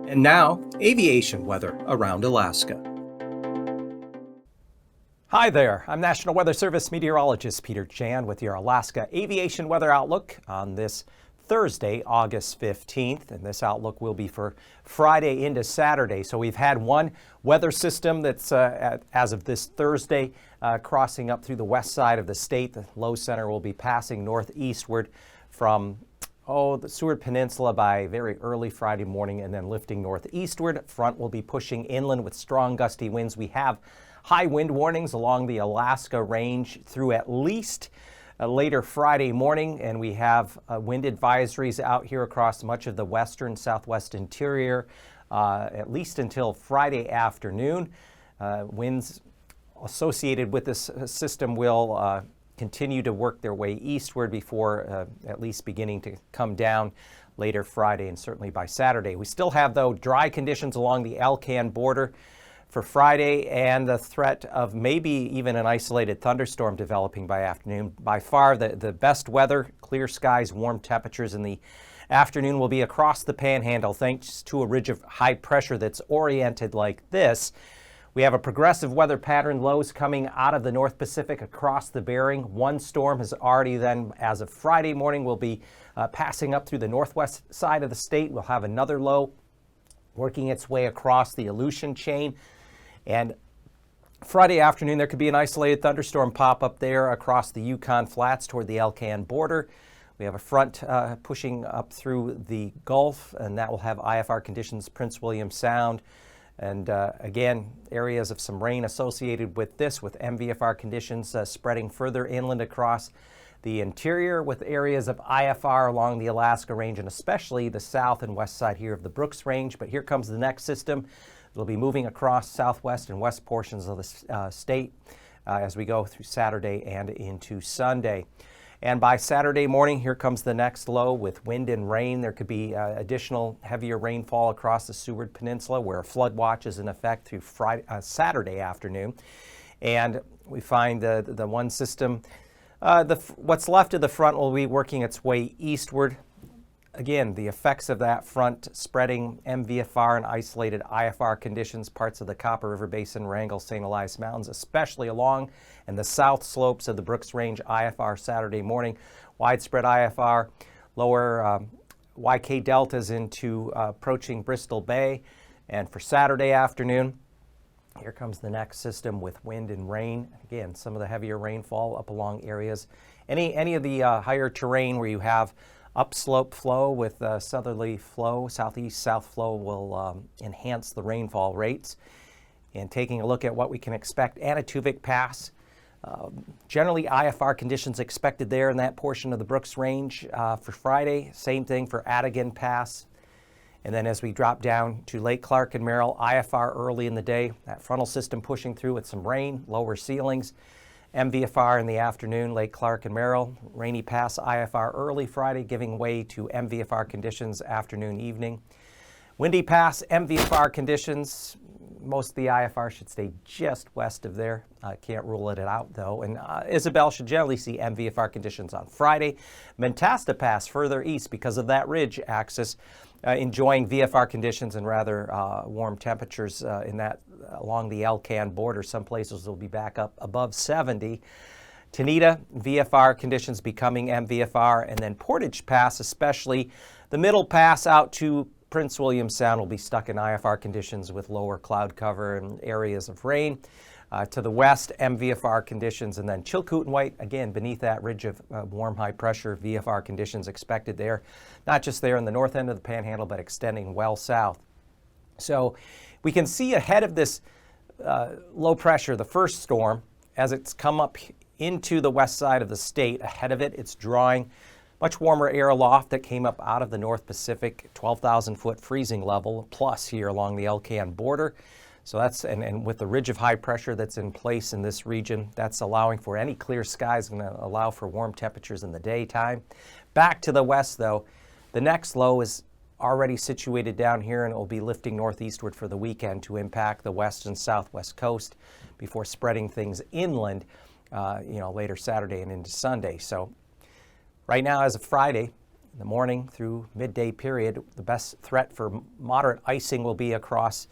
And now, aviation weather around Alaska. Hi there, I'm National Weather Service meteorologist Peter Jan with your Alaska aviation weather outlook on this Thursday, August 15th, and this outlook will be for Friday into Saturday. So we've had one weather system that's, as of this Thursday, crossing up through the west side of the state. The low center will be passing northeastward from the Seward Peninsula by very early Friday morning and then lifting northeastward. Front will be pushing inland with strong gusty winds. We have high wind warnings along the Alaska range through at least later Friday morning, and we have wind advisories out here across much of the western, southwest interior, at least until Friday afternoon. Winds associated with this system will continue to work their way eastward before at least beginning to come down later Friday and certainly by Saturday. We still have, though, dry conditions along the Alcan border for Friday and the threat of maybe even an isolated thunderstorm developing by afternoon. By far the best weather, clear skies, warm temperatures in the afternoon will be across the Panhandle thanks to a ridge of high pressure that's oriented like this. We have a progressive weather pattern, lows coming out of the North Pacific across the Bering. One storm has already then, as of Friday morning, will be passing up through the northwest side of the state. We'll have another low working its way across the Aleutian chain. And Friday afternoon, there could be an isolated thunderstorm pop up there across the Yukon Flats toward the Alcan border. We have a front pushing up through the Gulf, and that will have IFR conditions, Prince William Sound. And again, areas of some rain associated with this, with MVFR conditions spreading further inland across the interior, with areas of IFR along the Alaska range, and especially the south and west side here of the Brooks Range. But here comes the next system. It'll be moving across southwest and west portions of the state as we go through Saturday and into Sunday. And by Saturday morning, here comes the next low with wind and rain. There could be additional heavier rainfall across the Seward Peninsula, where a flood watch is in effect through Saturday afternoon. And we find the one system, what's left of the front will be working its way eastward. Again, the effects of that front spreading MVFR and isolated IFR conditions, parts of the Copper River Basin, Wrangell, St. Elias Mountains, especially along and the south slopes of the Brooks Range, IFR Saturday morning. Widespread IFR, lower YK deltas into approaching Bristol Bay. And for Saturday afternoon, here comes the next system with wind and rain. Again, some of the heavier rainfall up along areas. Any of the higher terrain where you have upslope flow with southerly flow, southeast-south flow will enhance the rainfall rates. And taking a look at what we can expect, Anaktuvik Pass, generally IFR conditions expected there in that portion of the Brooks Range for Friday. Same thing for Adigan Pass. And then as we drop down to Lake Clark and Merrill, IFR early in the day, that frontal system pushing through with some rain, lower ceilings. MVFR in the afternoon, Lake Clark and Merrill. Rainy Pass IFR early Friday, giving way to MVFR conditions afternoon, evening. Windy Pass, MVFR conditions. Most of the IFR should stay just west of there. Can't rule it out, though. And Isabel should generally see MVFR conditions on Friday. Mentasta Pass further east because of that ridge axis, enjoying VFR conditions and rather warm temperatures in that along the Alcan border. Some places will be back up above 70. Tanita, VFR conditions becoming MVFR, and then Portage Pass, especially the middle pass out to Prince William Sound, will be stuck in IFR conditions with lower cloud cover and areas of rain. To the west, MVFR conditions, and then Chilkoot and White, again, beneath that ridge of warm high pressure, VFR conditions expected there, not just there in the north end of the Panhandle, but extending well south. So we can see ahead of this low pressure, the first storm, as it's come up into the west side of the state. Ahead of it, it's drawing much warmer air aloft that came up out of the North Pacific, 12,000 foot freezing level plus here along the Alcan border. So that's, and with the ridge of high pressure that's in place in this region, that's allowing for any clear skies, going to allow for warm temperatures in the daytime. Back to the west, though, the next low is already situated down here, and it will be lifting northeastward for the weekend to impact the west and southwest coast before spreading things inland, later Saturday and into Sunday. So right now, as of Friday, In the morning through midday period, the best threat for moderate icing will be across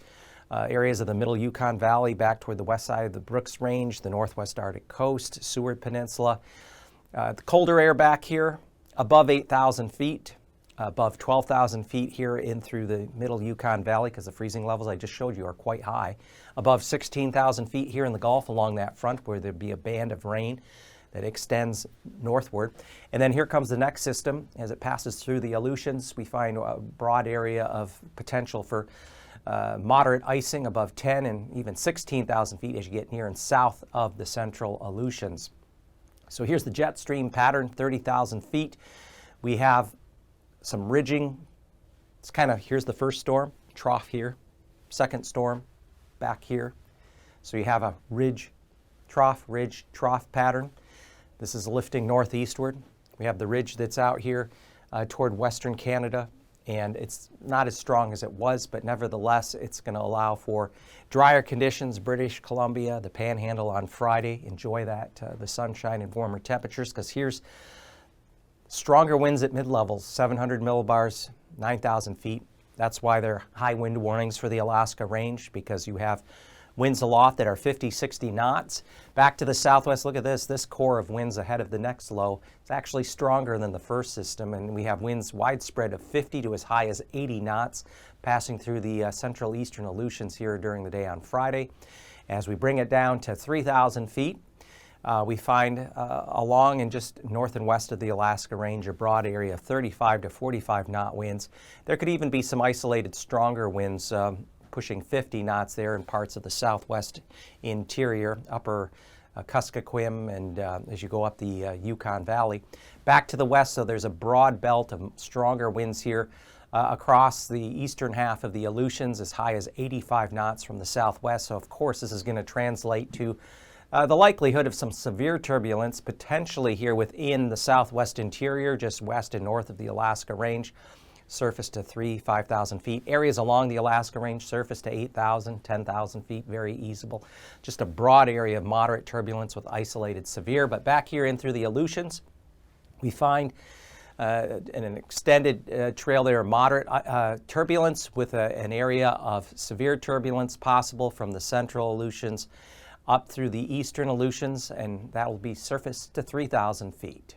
areas of the middle Yukon Valley back toward the west side of the Brooks Range, the northwest Arctic coast, Seward Peninsula. The colder air back here above 8,000 feet, above 12,000 feet here in through the middle Yukon Valley, because the freezing levels I just showed you are quite high. Above 16,000 feet here in the Gulf along that front where there'd be a band of rain that extends northward. And then here comes the next system. As it passes through the Aleutians, we find a broad area of potential for moderate icing above 10 and even 16,000 feet as you get near and south of the central Aleutians. So here's the jet stream pattern, 30,000 feet. We have some ridging. It's kind of, here's the first storm, trough here, second storm back here. So you have a ridge, trough pattern. This is lifting northeastward. We have the ridge that's out here toward western Canada, and it's not as strong as it was, but nevertheless, it's going to allow for drier conditions, British Columbia, the Panhandle on Friday. Enjoy that, the sunshine and warmer temperatures, because here's stronger winds at mid-levels, 700 millibars, 9,000 feet. That's why there are high wind warnings for the Alaska Range, because you have winds aloft that are 50, 60 knots. Back to the southwest, look at this core of winds ahead of the next low. It's actually stronger than the first system, and we have winds widespread of 50 to as high as 80 knots passing through the central eastern Aleutians here during the day on Friday. As we bring it down to 3,000 feet, we find along and just north and west of the Alaska Range a broad area of 35 to 45 knot winds. There could even be some isolated stronger winds pushing 50 knots there in parts of the southwest interior, upper Kuskokwim, and as you go up the Yukon Valley. Back to the west, so there's a broad belt of stronger winds here across the eastern half of the Aleutians, as high as 85 knots from the southwest. So of course this is going to translate to the likelihood of some severe turbulence potentially here within the southwest interior, just west and north of the Alaska Range. Surface to 5,000 feet. Areas along the Alaska Range, surface to 8,000, 10,000 feet, very easable. Just a broad area of moderate turbulence with isolated severe. But back here in through the Aleutians, we find an extended trail there, moderate turbulence with an area of severe turbulence possible from the central Aleutians up through the eastern Aleutians, and that will be surface to 3,000 feet.